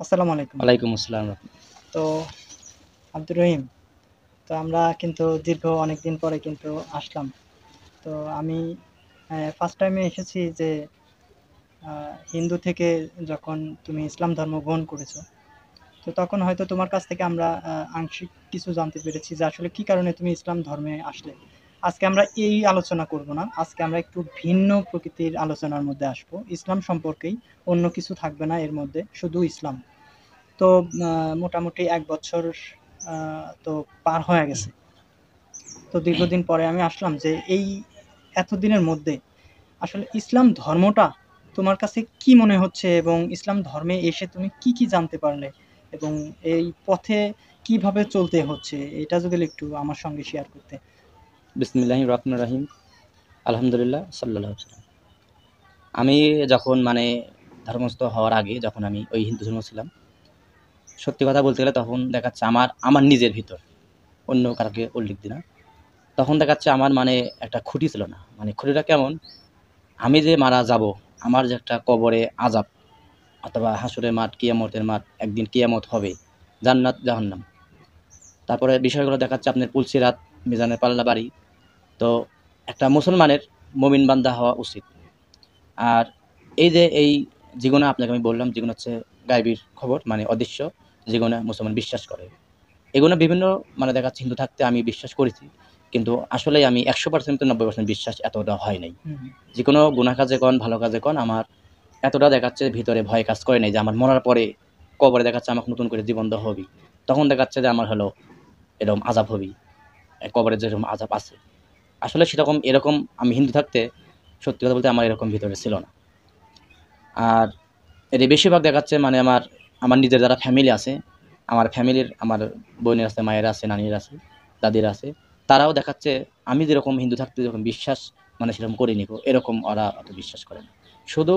আসসালামু আলাইকুম। ওয়ালাইকুম আসসালাম। তো আব্দুর রহিম, তো আমরা কিন্তু দীর্ঘ অনেকদিন পরে কিন্তু আসলাম। তো আমি ফার্স্ট টাইমে এসেছি যে হিন্দু থেকে যখন তুমি ইসলাম ধর্ম গ্রহণ করেছো, তো তখন হয়তো তোমার কাছ থেকে আমরা আংশিক কিছু জানতে পেরেছি যে আসলে কি কারণে তুমি ইসলাম ধর্মে আসলে। আজকে আমরা এই আলোচনা করব না। আজকে আমরা একটু ভিন্ন প্রকৃতির আলোচনার মধ্যে আসবো। ইসলাম সম্পর্কেই, অন্য কিছু থাকবে না এর মধ্যে, শুধু ইসলাম। তো মোটামুটি ১ বছর তো পার হয়ে গেছে। তো দীর্ঘদিন পরে আমি আসলাম যে এই এতদিনের মধ্যে আসলে ইসলাম ধর্মটা তোমার কাছে কি মনে হচ্ছে, এবং ইসলাম ধর্মে এসে তুমি কি, কি জানতে পারলে? এবং এই পথে কিভাবে চলতে হচ্ছে? এটা যদি একটু আমার সঙ্গে শেয়ার করতে। বিসমিল্লাহির রহমানির রহিম। আলহামদুলিল্লাহ সাল্লাল্লাহু আলাইহি ওয়াসাল্লাম। আমি যখন ধর্মস্থ হওয়ার আগে যখন আমি ওই হিন্দু ধর্ম ছিলাম, সত্যি কথা বলতে গেলে তখন দেখাচ্ছে আমার নিজের ভিতর, অন্য কাউকে উল্লেখ দিই না। তখন দেখাচ্ছে আমার একটা খুঁটি ছিল না। খুঁটিটা কেমন? আমি যে মারা যাবো, আমার যে একটা কবরে আযাব অথবা হাসরের মাঠ, কিয়ামতের মাঠ, একদিন কিয়ামত হবে, জান্নাত জাহান্নাম। তারপরে বিষয়গুলো দেখাচ্ছে আপনার পুলসিরাত, মিজানের পাল্লা বাড়ি। তো একটা মুসলমানের মুমিন বান্দা হওয়া উচিত। আর এই যেগুলো আপনাকে আমি বললাম, যেগুলো হচ্ছে গায়বীর খবর, অদৃশ্য, যেগুলো মুসলমান বিশ্বাস করে। এগুলো বিভিন্ন দেখাচ্ছে হিন্দু থাকতে আমি বিশ্বাস করেছি। কিন্তু আসলেই আমি ১০০% ৯০% বিশ্বাস এতটা হয় নাই। হুম, যেকোনো গুনাহ কাজে কন, ভালো কাজে কন, আমার এতটা দেখাচ্ছে ভিতরে ভয় কাজ করে নাই যে আমার মরার পরে কবরে দেখাচ্ছে আমাকে নতুন করে জীবন দেওয়া হবে। তখন দেখাচ্ছে যে আমার হলো এরকম আযাব হবে। কবরে যেরকম আযাব আছে। আসলে এরকম আমি হিন্দু থাকতে সত্যি কথা বলতে আমার এরকম ভিতরে ছিল না। আর এর বেশিরভাগ দেখাচ্ছে আমার নিজের যারা ফ্যামিলি আছে, আমার বোনের আছে, মায়ের আছে, নানির আছে, দাদির আছে। তারাও দেখাচ্ছে আমি যেরকম হিন্দু থাকতে যেরকম বিশ্বাস সেরকম করিনি গো, এরকম ওরা অত বিশ্বাস করে না। শুধু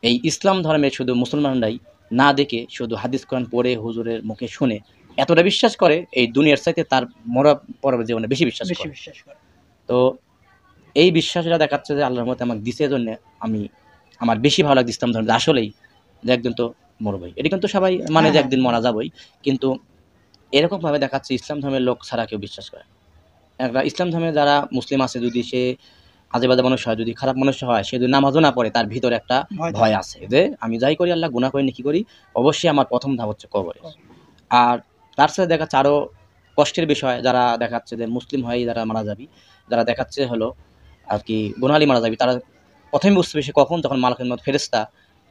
এই ইসলাম ধর্মে শুধু মুসলমানরাই না দেখে শুধু হাদিস কোরআন পড়ে হুজুরের মুখে শুনে এতটা বিশ্বাস করে, এই দুনিয়ার চাইতে তার মরা পরবর্তী জীবনে বেশি বিশ্বাস বেশি করে। বিশ্বাস করে। তো এই বিশ্বাসটা দেখাচ্ছে যে আল্লাহর রহমতে আমাকে দিছে এজন্যে আমি আমার বেশি ভালো লাগছে ইসলাম ধর্ম, যে আসলেই যে একদিন তো মরবই। এটা কিন্তু সবাই হ্যাঁ, যে হ্যাঁ। একদিন মারা যাবই। কিন্তু এরকমভাবে দেখাচ্ছে ইসলাম ধর্মের লোক ছাড়া কেউ বিশ্বাস করে না। একটা ইসলাম ধর্মে যারা মুসলিম আছে, যদি সে আজে-বাজে মানুষ হয়, যদি খারাপ মানুষ হয়, সে যদি নামাজও না পড়ে, তার ভিতরে একটা ভয় ভয় থাকে। আছে যে আমি যাই করি আল্লাহ, গুনাহ করি নেকি করি, অবশ্যই আমার প্রথম ধাপ হচ্ছে কবরে। আর তার সাথে দেখাচ্ছে আরো কষ্টের বিষয়, যারা দেখাচ্ছে যে মুসলিম হয়েই যারা মারা যাবি, যারা দেখাচ্ছে হলো আরকি গুনাহ মারা যাবি, তারা ১ম বুঝতে পারবে সে কখন, যখন মালাকুল মউত ফেরেশতা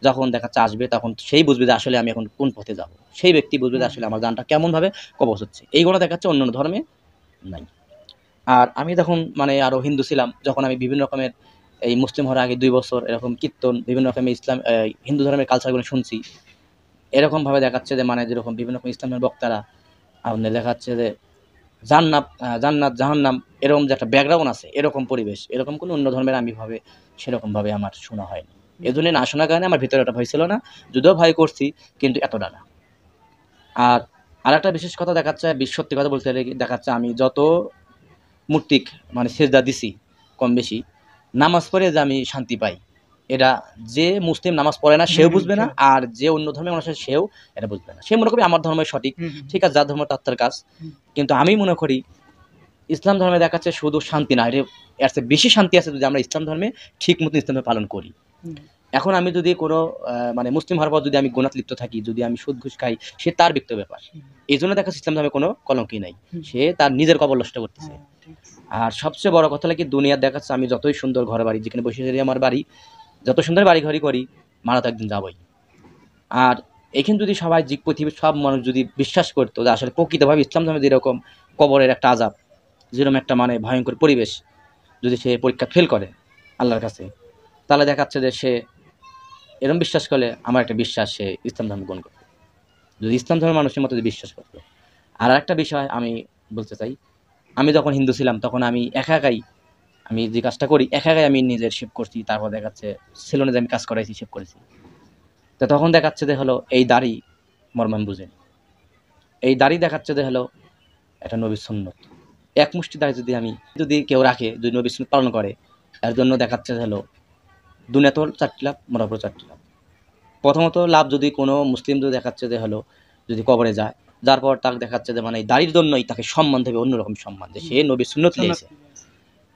যখন দেখাচ্ছে আসবে, তখন সেই বুঝবে যে আসলে আমি এখন কোন পথে যাব। সেই ব্যক্তি বুঝবে যে হুম, আসলে আমার জানটা কেমনভাবে কবজ হচ্ছে। এইগুলো দেখাচ্ছে অন্যান্য ধর্মে নাই। আর আমি যখন আরো হিন্দু ছিলাম, যখন আমি বিভিন্ন রকমের এই মুসলিম হওয়ার আগে ২ বছর এরকম কীর্তন, বিভিন্ন রকমের হিন্দু ধর্মের কালচারগুলো শুনছি। এরকমভাবে দেখাচ্ছে যে যেরকম বিভিন্ন রকম ইসলামের বক্তারা আপনার দেখাচ্ছে যে জান্নাত, জাহান্নাম, এরকম যে একটা ব্যাকগ্রাউন্ড আছে, এরকম পরিবেশ, এরকম কোনো অন্য ধর্মের সেরকমভাবে আমার শোনা হয়নি। হুম, এজন্য না শোনার কারণে আমার ভিতরে একটা ভয় ছিল না। যদিও ভয় করছি, কিন্তু এতটা না। আর আরেকটা বিশেষ কথা দেখাচ্ছে, সত্যি কথা বলতে গেলে দেখাচ্ছে আমি যত মূর্তিক সেজদা দিছি কম বেশি, নামাজ পড়ে যে আমি শান্তি পাই, এটা যে মুসলিম নামাজ পড়ে না হুম, সেও হুম, বুঝবে না, আর যে অন্য ধর্মের মানুষ আছে সেও এটা বুঝবে না। সে মনে করবে আমার ধর্মই সঠিক। হুম, হুম, ঠিক আছে, যার ধর্ম তার তার কাজ। হুম, কিন্তু আমি মনে করি ইসলাম ধর্মে দেখাচ্ছে শুধু শান্তি না, এর চেয়ে বেশি শান্তি আছে যদি আমরা ইসলাম ধর্মে ঠিক মতো ইসলাম ধর্ম পালন করি। হুম, এখন আমি যদি কোনো মুসলিম হওয়ার পর যদি আমি গুনাহ লিপ্ত থাকি, যদি আমি সুদ ঘুষ খাই, সে তার ব্যক্তিগত ব্যাপার। হুম, এজন্য দেখা যাচ্ছে ইসলাম ধর্মে কোনো কলঙ্কই নাই। হুম, সে তার নিজের কবর নষ্ট করতেছে। হ্যাঁ, ঠিক আছে। আর সবচেয়ে বড় কথা হলো কি, দুনিয়ার দেখাচ্ছে আমি যতই সুন্দর ঘরবাড়ি, যেখানে বসে আমার বাড়ি, যত সুন্দর বাড়ি-ঘরই করি, মারা তো একদিন যাবোই। আর এখানে যদি সবাই পৃথিবীর সব মানুষ যদি বিশ্বাস করতো যে আসলে প্রকৃতভাবে ইসলাম ধর্মে যেরকম কবরের একটা আযাব, যেরকম একটা ভয়ংকর পরিবেশ, যদি সে পরীক্ষা ফেল করে আল্লাহর কাছে, তাহলে দেখাচ্ছে যে সে এরকম বিশ্বাস করলে আমার একটা বিশ্বাস সে ইসলাম ধর্ম গ্রহণ করবে। যদি ইসলাম ধর্মের মানুষের মতো যদি বিশ্বাস করতো। আর আরেকটা বিষয় আমি বলতে চাই, আমি যখন হিন্দু ছিলাম তখন আমি একা একাই আমি যে কাজটা করি, একা একাই আমি নিজের শেভ করছি। তারপর দেখাচ্ছে সেলুনে যে আমি কাজ করাইছি, শেভ করেছি। তো তখন দেখাচ্ছে যে হলো এই দাড়ি মর্ম আমি বুঝিনি। এই দাড়ি দেখাচ্ছে যে হলো একটা নবীর সুন্নত। এক মুষ্টি দাড়ি যদি কেউ রাখে, যদি নবীর সুন্নত পালন করে, এর জন্য দেখাচ্ছে যে হলো দুনিয়াতেও ৪টি লাভ, মরার পরেও ৪টি লাভ। প্রথমত লাভ যদি কোনো মুসলিম যদি দেখাচ্ছে যে হলো যদি কবরে যায়, যার পর তাকে দেখাচ্ছে যে মানে দাড়ির জন্যই তাকে সম্মান দেবে, অন্যরকম সম্মান, যে সে নবীর সুন্নত সুন্নত লিয়েছে।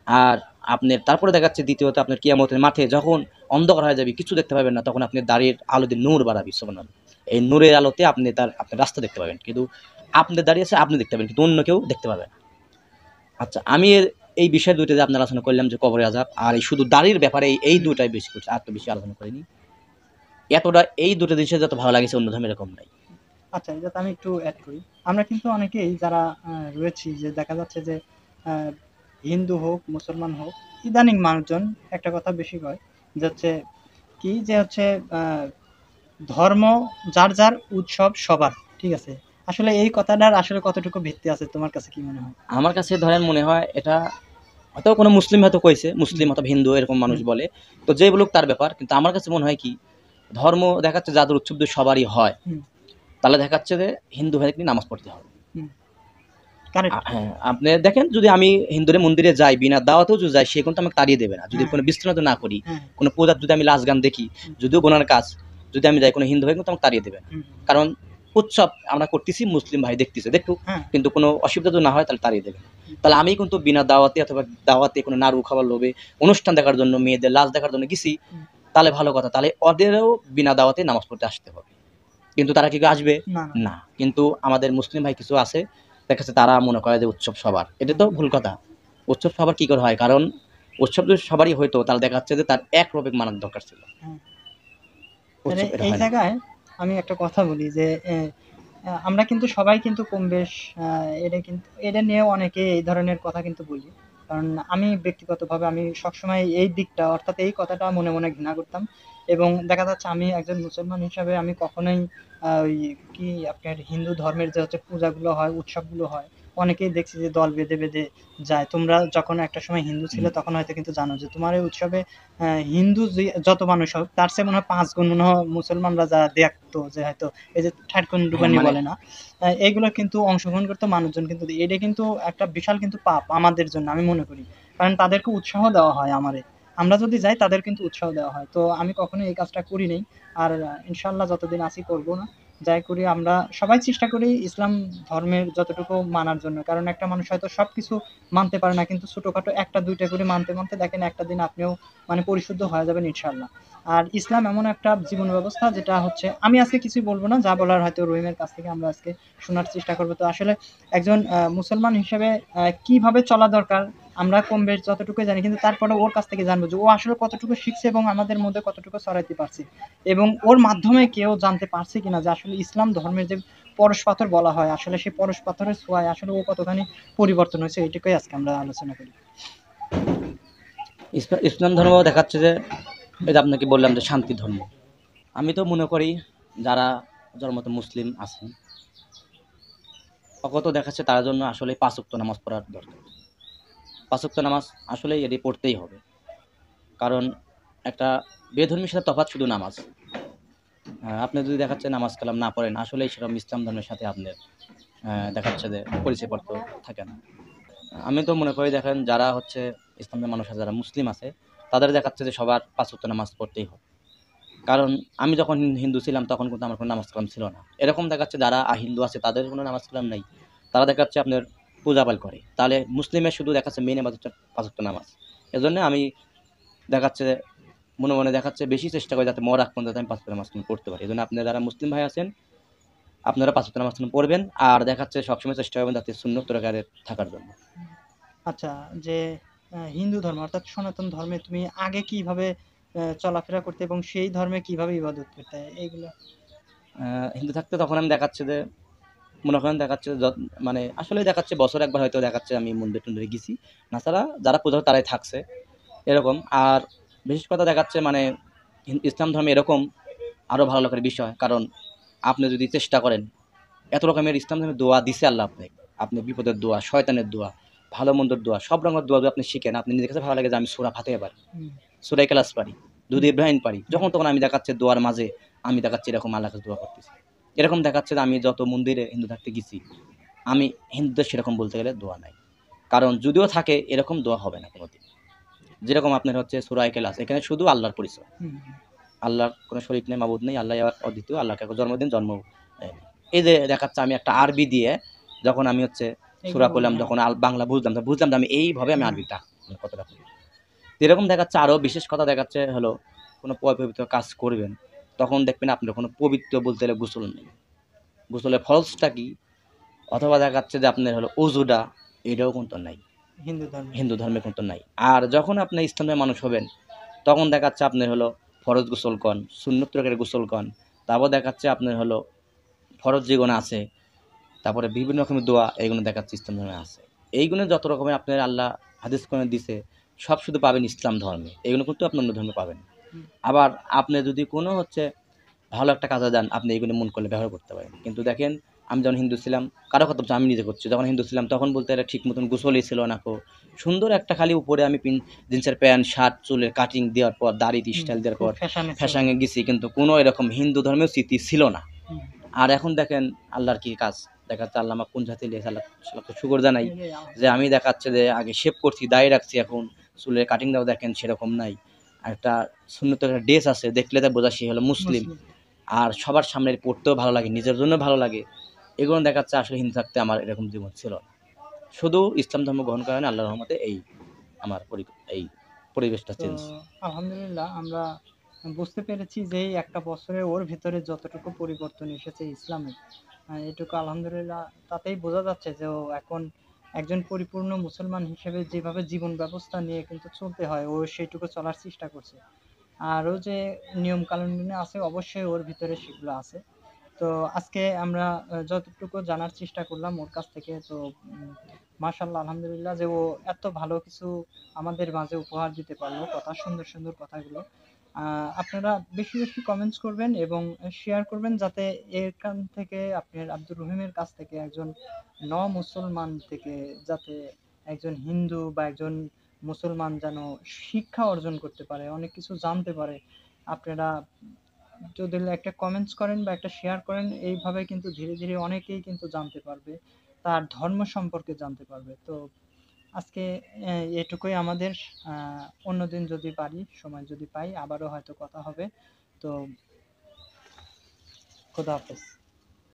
আর আপনার তারপরে দেখাচ্ছে দ্বিতীয়ত আপনার কিয়ামতের মাঠে যখন অন্ধকার হয়ে যাবে, কিছু দেখতে পাবেন না, তখন আপনি দাড়ির আলো দিয়ে নূর বাড়াবি, সুবহানাল্লাহ। এই নূরের আলোতে আপনি আপনার রাস্তা দেখতে পাবেন, কিন্তু আপনি দাঁড়িয়ে আছে আপনি দেখতে পাবেন, কিন্তু অন্য কেউ দেখতে পাবে না। আচ্ছা, আমি এই বিষয় দুইটা যে আপনার আলোচনা করলাম যে কবরে আযাব আর এই শুধু দাড়ির ব্যাপারে এই দুটাই বেশি করছে, আর তো বেশি আলোচনা করিনি। এতটা এই দুটো জিনিসের যত ভালো লাগেছে অন্য ধর্মে এরকম নাই। আচ্ছা, এটাতে আমি একটু অ্যাড করি। আমরা কিন্তু অনেকেই যারা রয়েছি যে দেখা যাচ্ছে যে আ হিন্দু হোক, মুসলমান হোক, ইদানিং মানুষজন একটা কথা বেশি কয় যে হচ্ছে কি যে হচ্ছে আ ধর্ম যার, যার উৎসব সবার। ঠিক আছে? আসলে এই কথাটার আসলে কতটুকু ভিত্তি আছে তোমার কাছে কি মনে হয়? আমার কাছে ধরেন মনে হয় এটা হয়তো কোনো মুসলিম হয়তো কইছে, মুসলিম হুম, অথবা হিন্দু এরকম মানুষ হুম, বলে। তো যে বলুক তার ব্যাপার। কিন্তু আমার কাছে মনে হয় কি, ধর্ম দেখাচ্ছে যাদের উৎসব সবারই হয়, হুম, তাহলে দেখাচ্ছে যে হিন্দু ভাইকে নিয়ে নামাজ পড়তে হবে। হুম। কারেক্ট। হ্যাঁ, আপনি দেখেন যদি আমি হিন্দুদের মন্দিরে যাই, বিনা দাওয়াতেও যদি যাই, সে কিন্তু আমাকে তাড়িয়ে দেবে না। যদি হ্যাঁ, কোনো বিশৃঙ্খলা না করি, হ্যাঁ, কোনো পূজার যদি আমি লাশ গান দেখি, হুম, যদিও গুনার কাজ, যদি আমি যাই কোনো হিন্দু ভাই কিন্তু আমাকে তাড়িয়ে দেবে না। হুম, কারণ উৎসব আমরা করতেছি, মুসলিম ভাই দেখতেছে, দেখুক, হ্যাঁ, কিন্তু কোনো অসুবিধা যদি না হয় তাহলে তাড়িয়ে দেবে না। হুম, তাহলে আমি কিন্তু বিনা দাওয়াতে অথবা দাওয়াতে কোনো নাড়ু খাবার লোভে অনুষ্ঠান দেখার জন্য, মেয়েদের লাশ দেখার জন্য গেছি, হুম। তাহলে ভালো কথা। তাহলে ওদেরও বিনা দাওয়াতে নামাজ পড়তে আসতে হবে। কিন্তু তারা কি করে আসবে? না, না। না। কিন্তু আমাদের মুসলিম ভাই কিছু আছে, দেখা যাচ্ছে তারা মনে করে যে উৎসব সবার। এটা হুম, তো ভুল কথা। উৎসব সবার কি করে হয়? কারণ উৎসব যদি সবারই হইতো তাহলে দেখা যাচ্ছে যে তার একরকম মানার দরকার ছিল। হ্যাঁ। তাহলে উৎসব এটা এই হয় না। জায়গায় আমি একটা কথা বলি যে আমরা কিন্তু সবাই কিন্তু কমবেশ এটা নিয়েও অনেকে এই ধরনের কথা কিন্তু বলি। কারণ আমি ব্যক্তিগতভাবে আমি সবসময় এই দিকটা অর্থাৎ এই কথাটা মনে, মনে ঘৃণা করতাম। এবং দেখা যাচ্ছে আমি একজন মুসলমান হিসাবে আমি কখনোই ওই কি আপনার হিন্দু ধর্মের যে হচ্ছে পূজাগুলো হয়, উৎসবগুলো হয়, অনেকেই দেখছি যে দল বেঁধে, বেঁধে যায়। তোমরা যখন একটা সময় হিন্দু ছিলে হুম। তখন হয়তো কিন্তু জানো যে তোমার এই উৎসবে হিন্দু যত মানুষ হোক তার চেয়ে মনে হয় ৫ গুণ মনে হয় মুসলমানরা যা দেখতো যে হয়তো এই যে হ্যাঁ, ঠাট্টাডুবানি মানে বলে না? এগুলো কিন্তু অংশগ্রহণ করতো মানুষজন কিন্তু এটা কিন্তু একটা বিশাল কিন্তু পাপ আমাদের জন্য আমি মনে করি। কারণ তাদেরকে উৎসাহ দেওয়া হয় আমারে। আমরা যদি যাই তাদের কিন্তু উৎসাহ দেওয়া হয়। তো আমি কখনোই এই কাজটা করি নাই। আর ইনশাআল্লাহ যতদিন আছি করব না। যাই করি আমরা সবাই চেষ্টা করি ইসলাম ধর্মের যতটুকু মানার জন্য। কারণ একটা মানুষ হয়তো সবকিছু মানতে পারে না। কিন্তু ছোটখাটো ১ টা ২ টা করে মানতে, মানতে দেখেন একটা দিন আপনিও মানে পরিশুদ্ধ হয়ে যাবেন ইনশাআল্লাহ। আর ইসলাম এমন একটা জীবন ব্যবস্থা যেটা হচ্ছে আমি আজকে কিছুই বলব না। যা বলার হয়তো রহিমের কাছ থেকে আমরা আজকে শোনার চেষ্টা করব। তো আসলে একজন মুসলমান হিসেবে কিভাবে চলা দরকার আমরা কমবেশ যতটুকুই জানি। কিন্তু তারপরেও ওর কাছ থেকে জানবো যে ও আসলে কতটুকু শিখছে এবং আমাদের মধ্যে কতটুকু ছড়াইতে পারছে। এবং ওর মাধ্যমে কেউ জানতে পারছে কিনা যে আসলে ইসলাম ধর্মের যে পরশ পাথর বলা হয় আসলে সেই পরশ পাথরের ছোঁয়ায় আসলে ও কতখানি পরিবর্তন হয়েছে এটুকুই আজকে আমরা আলোচনা করি। ইসলাম ধর্ম দেখাচ্ছে যে এই যে আপনাকে বললাম যে শান্তি ধর্ম। আমি তো মনে করি যারা জন্মত মুসলিম আছেন, অগত দেখাচ্ছে তার জন্য আসলে ৫ ওয়াক্ত নামাজ পড়ার দরকার। ৫ ওয়াক্ত নামাজ আসলেই এটি পড়তেই হবে। কারণ একটা বেধর্মীর সাথে তফাৎ শুধু নামাজ। আপনি যদি দেখাচ্ছে নামাজ কালাম না পড়েন, আসলেই সেরকম ইসলাম ধর্মের সাথে আপনার দেখাচ্ছে যে পরিচয়পত্র থাকে না। আমি তো মনে করি দেখেন যারা হচ্ছে ইসলামের মানুষ আছে, যারা মুসলিম আছে, তাদের দেখাচ্ছে যে সবার ৫ ওয়াক্ত নামাজ পড়তেই হবে। কারণ আমি যখন হিন্দু ছিলাম তখন কিন্তু আমার কোনো নামাজ কালাম ছিল না। এরকম দেখাচ্ছে যারা হিন্দু আছে তাদের কোনো নামাজ কালাম নাই। তারা দেখাচ্ছে আপনার পূজা-পাল করে। তাহলে মুসলিমের শুধু দেখাচ্ছে মেইন ইবাদত হচ্ছে ৫ ওয়াক্ত নামাজ। এজন্য আমি দেখাচ্ছে মনে, মনে দেখাচ্ছে বেশি চেষ্টা করি যাতে মরার আগ পর্যন্ত আমি ৫ ওয়াক্ত নামাজ পড়তে পারি। এজন্য আপনারা যারা মুসলিম ভাই আছেন, আপনারা ৫ ওয়াক্ত নামাজ পড়বেন। আর দেখাচ্ছে সবসময় চেষ্টা করবেন যাতে সুন্নত তরিকায় থাকার জন্য। আচ্ছা, যে হিন্দু ধর্ম অর্থাৎ সনাতন ধর্মে তুমি আগে কিভাবে চলাফেরা করতে এবং সেই ধর্মে কিভাবে ইবাদত করতে এইগুলো? হিন্দু থাকতে তখন আমি দেখাচ্ছে যে মনে করেন দেখাচ্ছে মানে আসলেই দেখাচ্ছে বছরে একবার হয়তো দেখাচ্ছে আমি মন্দির-টন্দিরে গেছি। তাছাড়া যারা পূজা করে তারাই থাকছে, এরকম। আর বিশেষ কথা দেখাচ্ছে মানে ইসলাম ধর্মে এরকম আরো ভালো লাগার বিষয়। কারণ আপনি যদি চেষ্টা করেন, এত রকমের ইসলাম ধর্মে দোয়া দিছে আল্লাহ আপনাকে। আপনি বিপদের দোয়া, শয়তানের দোয়া, ভালো-মন্দের দোয়া, সব রকমের দোয়া যদি আপনি শিখেন, আপনি নিজের কাছে ভালো লাগে যে আমি সূরা ফাতিহা পারি, হুম, সূরা ইখলাস পারি, দুরূদ হুম, ইব্রাহিম পারি। হুম, যখন তখন আমি দেখাচ্ছে দোয়ার মাঝে আমি দেখাচ্ছি এরকম আল্লাহর কাছে দোয়া করতেছি। এরকম দেখাচ্ছে যে আমি যত মন্দিরে হিন্দু থাকতে গেছি, আমি হিন্দুদের সেরকম বলতে গেলে দোয়া নাই। কারণ যদিও থাকে এরকম দোয়া হবে না কোনোদিন। যেরকম আপনার হচ্ছে সূরা ইখলাস, এখানে শুধু আল্লাহর পরিচয়। হুম। আল্লাহর কোনো শরীক নেই, মাবুদ নেই, আল্লাহ অদ্বিতীয়, আল্লাহ কাউকে জন্ম দেয়নি। এই যে দেখাচ্ছে আমি একটা আরবি দিয়ে যখন আমি হচ্ছে সূরা এগুলো পড়লাম, হ্যাঁ। যখন বাংলা বুঝলাম, তো বুঝলাম যে আমি এইভাবে আমি হুম, আরবিটা কতটা করি। এরকম দেখাচ্ছে আরো বিশেষ কথা দেখাচ্ছে হলো কোনো পবিত্র কাজ করবেন, তখন দেখবেন আপনার কোনো পবিত্র বলতে গেলে গোসল নেই। গোসলের ফরজটা কি? অথবা দেখাচ্ছে যে আপনার হলো অজুটা, এটাও কিন্তু নাই। হিন্দু ধর্মে। হিন্দু ধর্মে কিন্তু নাই। আর যখন আপনি ইসলামের মানুষ হবেন, তখন দেখাচ্ছে আপনার হলো ফরজ গোসল কন, সুন্নত তরকারি গোসল কন, তারপর দেখাচ্ছে আপনার হলো ফরজ যেগুলো আছে, তারপরে বিভিন্ন রকমের দোয়া, এইগুলো দেখাচ্ছে ইসলাম ধর্মে আছে। এইগুলো যত রকমের আপনার আল্লাহ হাদিস কোরআনে দিছে, সব শুধু পাবেন ইসলাম ধর্মে, এগুলো কিন্তু আপনি অন্য ধর্মে পাবেন না। হুম, আবার আপনি যদি কোনো হচ্ছে ভালো একটা কাজে যান, আপনি এইগুলো মন করলে ব্যবহার করতে পারেন। কিন্তু দেখেন, আমি যখন হিন্দু ছিলাম, কারো কথা বলছি, আমি নিজে করছি, যখন হিন্দু ছিলাম তখন বলতে গেলে ঠিক মতন গোসলই ছিল না কো। সুন্দর একটা খালি উপরে আমি জিন্সের প্যান্ট শার্ট চুলের কাটিং দেওয়ার পর দাড়ি হুম, স্টাইল দেওয়ার খুব পর ফ্যাশনে ছিল। ফ্যাশনে গেছি, কিন্তু কোনো এরকম হিন্দু ধর্মেও স্মৃতি ছিল না। হুম, আর এখন দেখেন আল্লাহর কি কাজ, দেখাচ্ছে আল্লাহ আমার কোন জাতি লিয়েছে, আল্লাহ শুকর জানাই এটাই যে আমি দেখাচ্ছে যে আগে শেভ করছি, দাড়ি রাখছি, এখন চুলের কাটিং দাও দেখেন সেরকম নাই। আর একটা সুন্নত একটা ড্রেস আছে, দেখলে তাই বোঝা সে হলো মুসলিম। মুসলিম। আর সবার সামনে পড়তেও ভালো লাগে, নিজের জন্য ভালো লাগে। এগুলো দেখাচ্ছে আসলে হিন্দু থাকতে আমার এরকম জীবন ছিল না। শুধু ইসলাম ধর্ম গ্রহণ করার কারণে আল্লাহর রহমতে এই আমার এই পরিবেশটা তো চেঞ্জ। আলহামদুলিল্লাহ আমরা বুঝতে পেরেছি যে এই একটা বছরে ওর ভিতরে যতটুকু পরিবর্তন এসেছে ইসলামে, এটুকু আলহামদুলিল্লাহ তাতেই বোঝা যাচ্ছে যে ও এখন একজন পরিপূর্ণ মুসলমান হিসেবে যেভাবে জীবন ব্যবস্থা নিয়ে কিন্তু চলতে হয় ও সেইটুকু চলার চেষ্টা করছে। আর ও যে নিয়ম কানুন মেনে আছে অবশ্যই ওর ভিতরে সেগুলো আছে। তো আজকে আমরা যতটুকু জানার চেষ্টা করলাম ওর কাছ থেকে, তো মাশাআল্লাহ আলহামদুলিল্লাহ যে ও এত ভালো কিছু আমাদের মাঝে উপহার দিতে পারলো, কথা সুন্দর সুন্দর কথাগুলো। আপনারা বেশি বেশি কমেন্টস করবেন এবং শেয়ার করবেন, যাতে এখান থেকে আপনার আব্দুর রহিমের কাছ থেকে একজন মুসলমান থেকে যাতে একজন হিন্দু বা একজন মুসলমান যেন শিক্ষা অর্জন করতে পারে, অনেক কিছু জানতে পারে। আপনারা যদি একটা কমেন্টস করেন বা একটা শেয়ার করেন, এইভাবে কিন্তু ধীরে ধীরে অনেকেই কিন্তু জানতে পারবে, তার ধর্ম সম্পর্কে জানতে পারবে। তো আজকে এটুকুই আমাদের। অন্যদিন যদি পারি, সময় যদি পাই, আবারও হয়তো কথা হবে। তো খোদা হাফেজ।